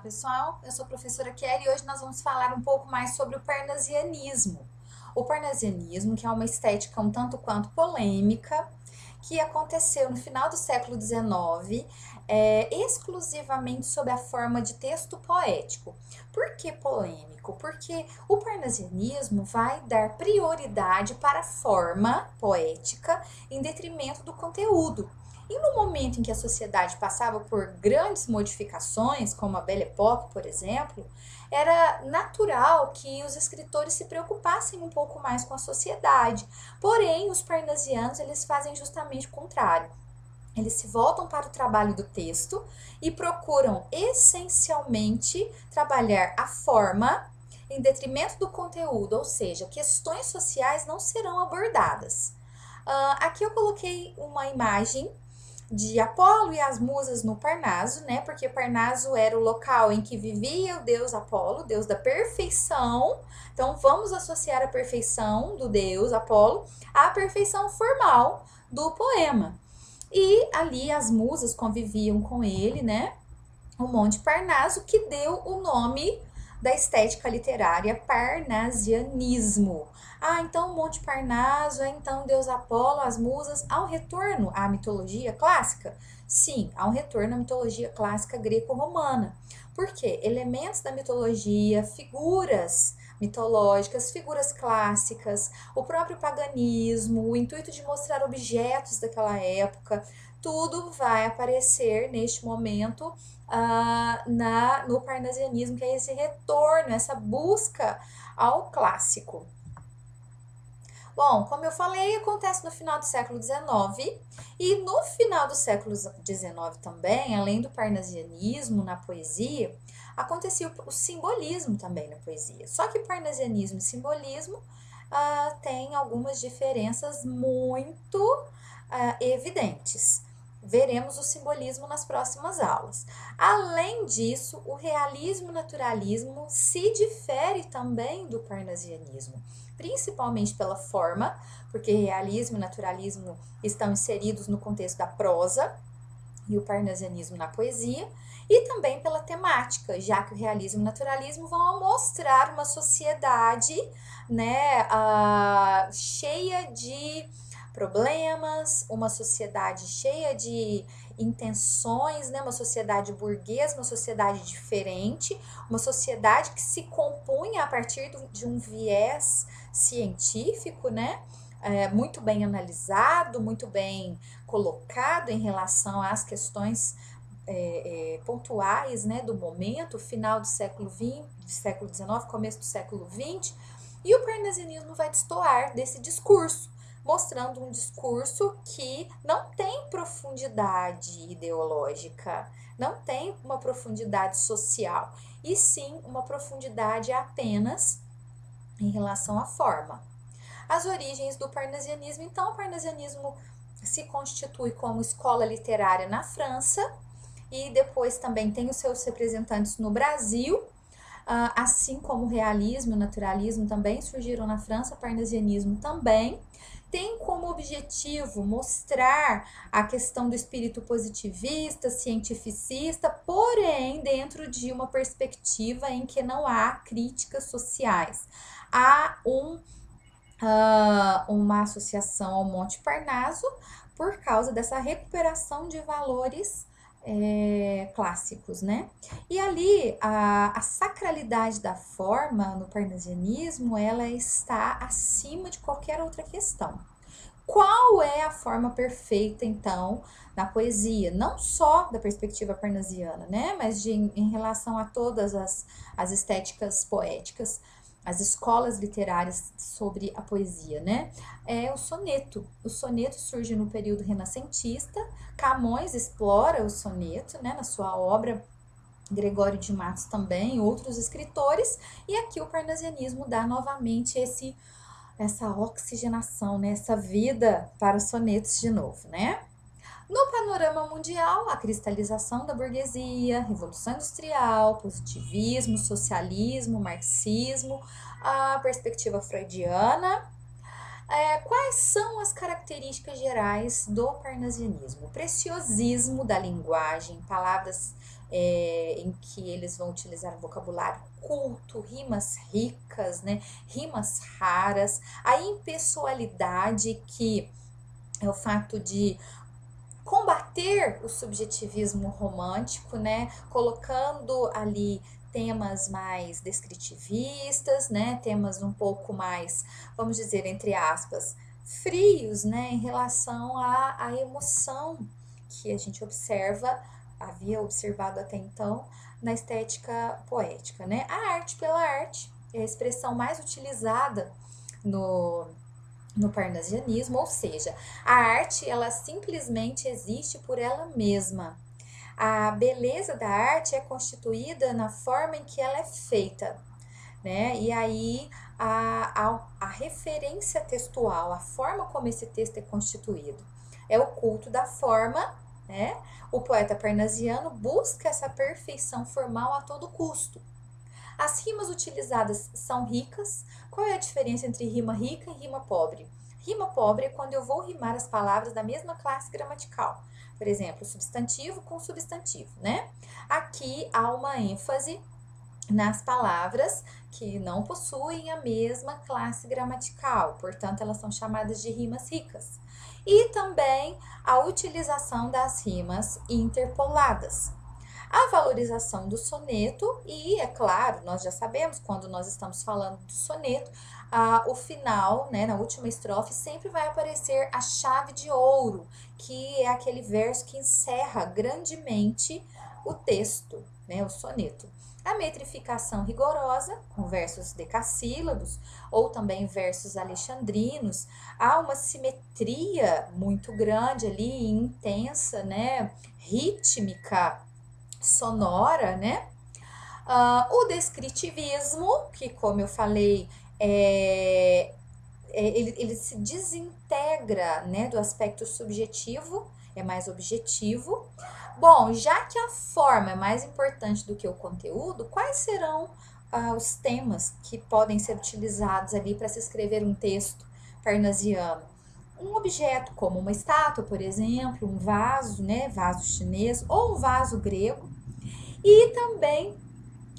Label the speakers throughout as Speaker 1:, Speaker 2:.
Speaker 1: pessoal, eu sou a professora Kelly e hoje nós vamos falar um pouco mais sobre o parnasianismo. O parnasianismo, que é uma estética um tanto quanto polêmica, que aconteceu no final do século XIX, exclusivamente sob a forma de texto poético. Por que polêmico? Porque o parnasianismo vai dar prioridade para a forma poética em detrimento do conteúdo. E no momento em que a sociedade passava por grandes modificações, como a Belle Époque, por exemplo, era natural que os escritores se preocupassem um pouco mais com a sociedade. Porém, os parnasianos, eles fazem justamente o contrário. Eles se voltam para o trabalho do texto e procuram essencialmente trabalhar a forma em detrimento do conteúdo, ou seja, questões sociais não serão abordadas. Aqui eu coloquei uma imagem de Apolo e as musas no Parnaso, né? Porque Parnaso era o local em que vivia o deus Apolo, deus da perfeição. Então vamos associar a perfeição do deus Apolo à perfeição formal do poema. E ali as musas conviviam com ele, né? O Monte Parnaso, que deu o nome da estética literária parnasianismo. Então o Monte Parnaso, então Deus Apolo, as musas, há um retorno à mitologia clássica? Sim, há um retorno à mitologia clássica greco-romana. Por quê? Elementos da mitologia, figuras mitológicas, figuras clássicas, o próprio paganismo, o intuito de mostrar objetos daquela época, tudo vai aparecer neste momento no parnasianismo, que é esse retorno, essa busca ao clássico. Bom, como eu falei, acontece no final do século XIX e no final do século XIX também, além do parnasianismo na poesia, acontecia o simbolismo também na poesia. Só que parnasianismo e simbolismo têm algumas diferenças muito evidentes. Veremos o simbolismo nas próximas aulas. Além disso, o realismo e o naturalismo se difere também do parnasianismo, principalmente pela forma, porque realismo e naturalismo estão inseridos no contexto da prosa e o parnasianismo na poesia, e também pela temática, já que o realismo e o naturalismo vão mostrar uma sociedade, né, cheia de problemas, uma sociedade cheia de intenções, né? Uma sociedade burguesa, uma sociedade diferente, uma sociedade que se compunha a partir de um viés científico, né? Muito bem analisado, muito bem colocado em relação às questões pontuais, né, do momento, final do século XX, do século XIX, começo do século XX, e o parnasianismo vai destoar desse discurso, mostrando um discurso que não tem profundidade ideológica, não tem uma profundidade social, e sim uma profundidade apenas em relação à forma. As origens do parnasianismo, então, o parnasianismo se constitui como escola literária na França e depois também tem os seus representantes no Brasil, assim como o realismo e o naturalismo também surgiram na França, o parnasianismo também. Tem como objetivo mostrar a questão do espírito positivista, cientificista, porém dentro de uma perspectiva em que não há críticas sociais. Há uma associação ao Monte Parnaso por causa dessa recuperação de valores clássicos, né? E ali a sacralidade da forma no parnasianismo, ela está acima de qualquer outra questão. Qual é a forma perfeita, então, na poesia? Não só da perspectiva parnasiana, né? Mas em relação a todas as estéticas poéticas, as escolas literárias sobre a poesia, né? É o soneto. O soneto surge no período renascentista. Camões explora o soneto, né, na sua obra, Gregório de Matos também, outros escritores, e aqui o parnasianismo dá novamente essa oxigenação, né, essa vida para os sonetos de novo, né? No panorama mundial, a cristalização da burguesia, revolução industrial, positivismo, socialismo, marxismo, a perspectiva freudiana. Quais são as características gerais do parnasianismo? O preciosismo da linguagem, palavras em que eles vão utilizar um vocabulário culto, rimas ricas, né? Rimas raras, a impessoalidade, que é o fato de combater o subjetivismo romântico, né? Colocando ali temas mais descritivistas, né? Temas um pouco mais, vamos dizer, entre aspas, frios, né? Em relação à emoção que a gente havia observado até então na estética poética, né? A arte pela arte é a expressão mais utilizada no parnasianismo, ou seja, a arte ela simplesmente existe por ela mesma. A beleza da arte é constituída na forma em que ela é feita, né? E aí a referência textual, a forma como esse texto é constituído, é o culto da forma, né? O poeta parnasiano busca essa perfeição formal a todo custo. As rimas utilizadas são ricas. Qual é a diferença entre rima rica e rima pobre? Rima pobre é quando eu vou rimar as palavras da mesma classe gramatical. Por exemplo, substantivo com substantivo, né? Aqui há uma ênfase nas palavras que não possuem a mesma classe gramatical, portanto, elas são chamadas de rimas ricas. E também a utilização das rimas interpoladas. A valorização do soneto, e é claro, nós já sabemos, quando nós estamos falando do soneto, o final, né, na última estrofe, sempre vai aparecer a chave de ouro, que é aquele verso que encerra grandemente o texto, né, o soneto. A metrificação rigorosa, com versos decassílabos, ou também versos alexandrinos, há uma simetria muito grande ali, intensa, né, rítmica, sonora, né? O descritivismo, que como eu falei, ele se desintegra, né, do aspecto subjetivo, é mais objetivo. Bom, já que a forma é mais importante do que o conteúdo, quais serão os temas que podem ser utilizados ali para se escrever um texto parnasiano? Um objeto como uma estátua, por exemplo, um vaso, né, vaso chinês ou um vaso grego, e também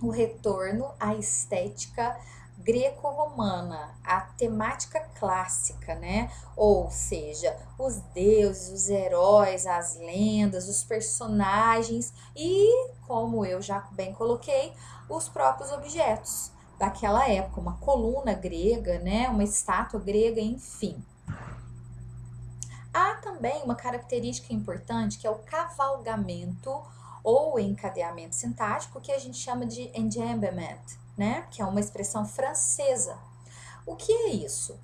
Speaker 1: o retorno à estética greco-romana, a temática clássica, né? Ou seja, os deuses, os heróis, as lendas, os personagens e, como eu já bem coloquei, os próprios objetos daquela época, uma coluna grega, né? Uma estátua grega, enfim. Há também uma característica importante que é o cavalgamento ou encadeamento sintático, que a gente chama de enjambment, né? Que é uma expressão francesa. O que é isso?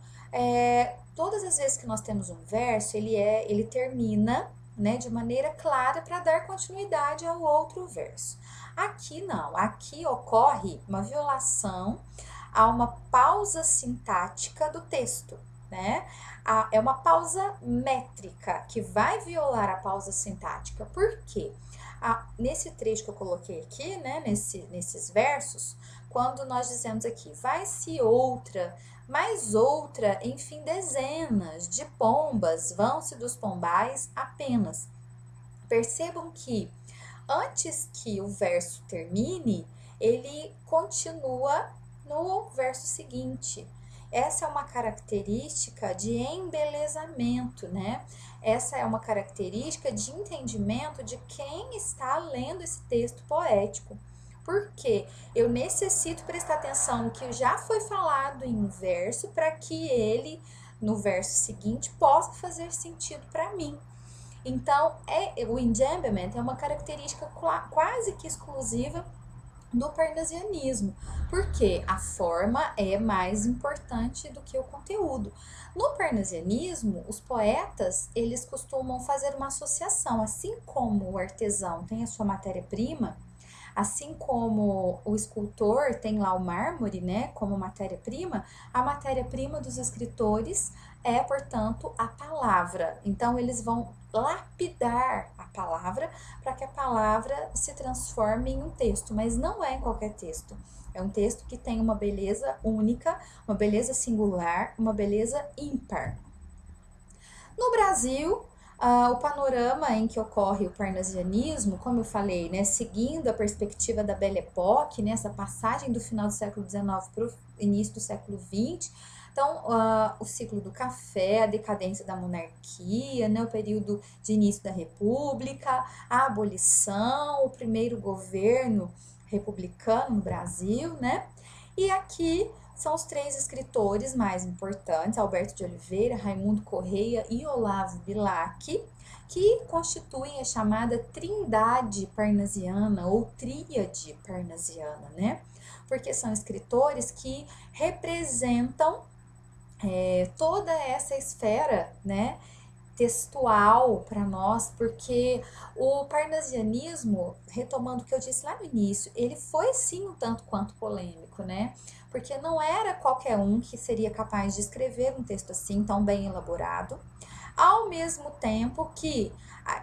Speaker 1: Todas as vezes que nós temos um verso, ele termina, né, de maneira clara para dar continuidade ao outro verso. Aqui não, aqui ocorre uma violação a uma pausa sintática do texto, né? É uma pausa métrica que vai violar a pausa sintática. Por quê? Nesse trecho que eu coloquei aqui, né, nesses versos, quando nós dizemos aqui, vai-se outra, mais outra, enfim, dezenas de pombas, vão-se dos pombais apenas. Percebam que antes que o verso termine, ele continua no verso seguinte. Essa é uma característica de embelezamento, né? Essa é uma característica de entendimento de quem está lendo esse texto poético. Porque eu necessito prestar atenção no que já foi falado em um verso para que ele, no verso seguinte, possa fazer sentido para mim. Então, o enjambment é uma característica quase que exclusiva do parnasianismo, porque a forma é mais importante do que o conteúdo. No parnasianismo, os poetas, eles costumam fazer uma associação, assim como o artesão tem a sua matéria-prima, assim como o escultor tem lá o mármore, né, como matéria-prima, a matéria-prima dos escritores é, portanto, a palavra. Então, eles vão lapidar a palavra para que a palavra se transforme em um texto, mas não é em qualquer texto. É um texto que tem uma beleza única, uma beleza singular, uma beleza ímpar. No Brasil, O panorama em que ocorre o parnasianismo, como eu falei, né, seguindo a perspectiva da Belle Époque, né, essa passagem do final do século XIX para o início do século XX. Então, o ciclo do café, a decadência da monarquia, né, o período de início da república, a abolição, o primeiro governo republicano no Brasil, né? E aqui são os três escritores mais importantes, Alberto de Oliveira, Raimundo Correia e Olavo Bilac, que constituem a chamada Trindade Parnasiana ou Tríade Parnasiana, né? Porque são escritores que representam toda essa esfera, né? Textual para nós, porque o parnasianismo, retomando o que eu disse lá no início, ele foi sim um tanto quanto polêmico, né? Porque não era qualquer um que seria capaz de escrever um texto assim tão bem elaborado, ao mesmo tempo que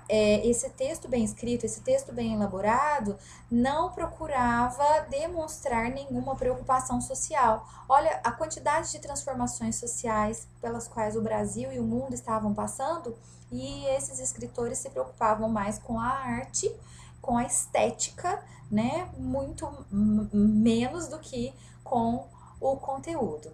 Speaker 1: esse texto bem escrito, esse texto bem elaborado, não procurava demonstrar nenhuma preocupação social. Olha a quantidade de transformações sociais pelas quais o Brasil e o mundo estavam passando, e esses escritores se preocupavam mais com a arte, com a estética, né? Muito menos do que com o conteúdo.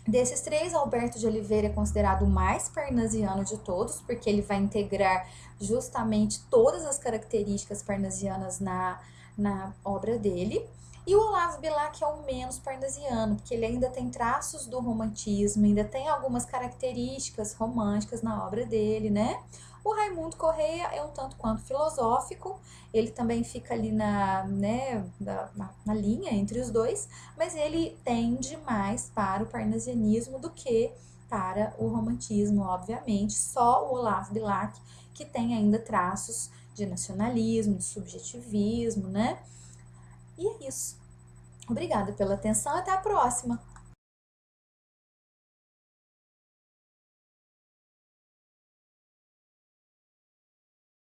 Speaker 1: Desses três, Alberto de Oliveira é considerado o mais parnasiano de todos, porque ele vai integrar justamente todas as características parnasianas na obra dele. E o Olavo Bilac é o menos parnasiano, porque ele ainda tem traços do romantismo, ainda tem algumas características românticas na obra dele, né? O Raimundo Correia é um tanto quanto filosófico, ele também fica ali na linha entre os dois, mas ele tende mais para o parnasianismo do que para o romantismo, obviamente. Só o Olavo Bilac que tem ainda traços de nacionalismo, de subjetivismo, né? E é isso. Obrigada pela atenção, até a próxima!